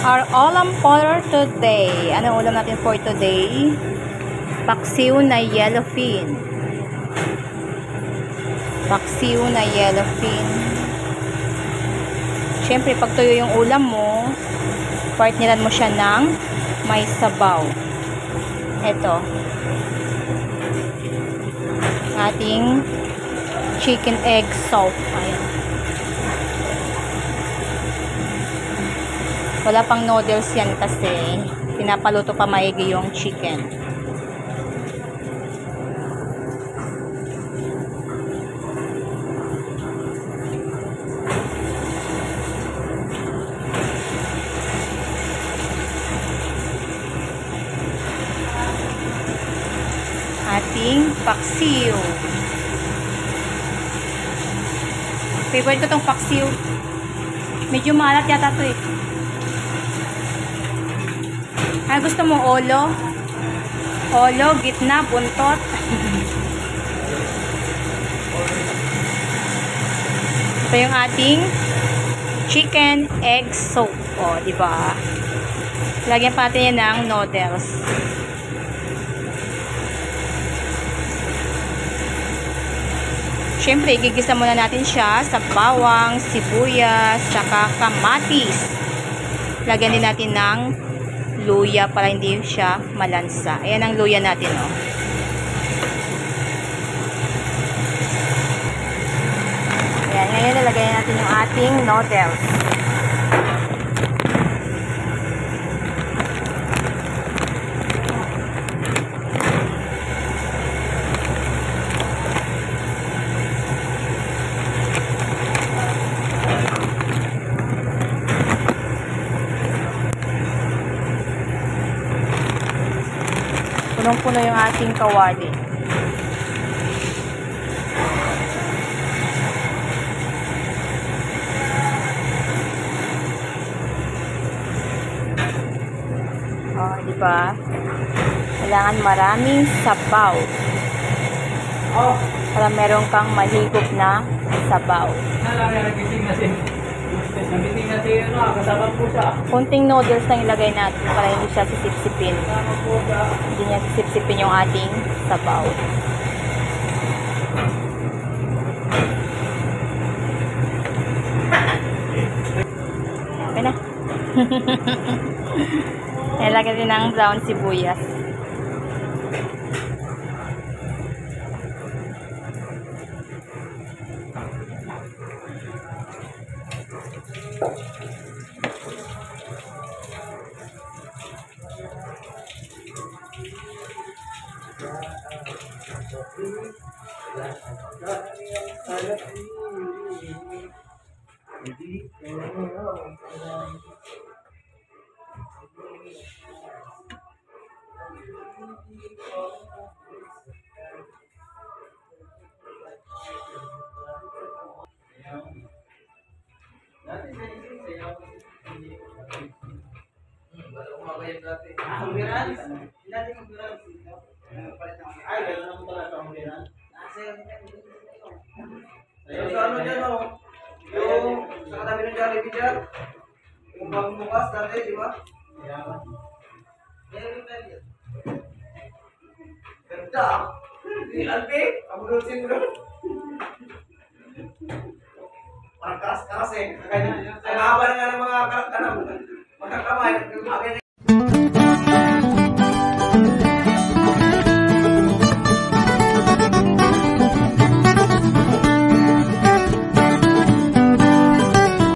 Our ulam for today. Anong ulam natin for today? Paksiw na yellowfin. Paksiw na yellowfin. Siyempre, pag tuyo yung ulam mo, partneran mo siya ng may sabaw. Ito. Ating chicken egg soup. Ayan. Wala pang noodles yan kasi pinapaluto pa maigi yung chicken. Ating paksiw. Favorite ko tong paksiw. Medyo maalat yata to eh. Ay, gusto mo olo? Olo, gitna, buntot. Ito yung ating chicken egg soup. O, diba? Lagyan pa natin yan ng noodles. Siyempre, igigisa muna natin siya sa bawang, sibuyas, saka kamatis. Lagyan din natin ng luya para hindi siya malansa. Ayan ang luya natin, oh. Ayan, ngayon lalagay natin yung ating noodles. Punong-puno yung ating kawali. Oh, di ba? Kailangan maraming sabaw. Para meron kang mahigop na sabaw. Kunting noodles lang ilagay natin para hindi siya sisipsipin. Hindi niya sisipsipin yung ating sabaw. Okay na. Ilagay din ng brown sibuyas. So ano dyan o? Yung sa katabi ng Jollibee dyan? Yung bagong bukas dati, di ba? Ganda! Di Alpi! Abunusin mo doon! Parang karas-karas eh. Ang haba na nga ng mga karak-kanam. Magkakamay.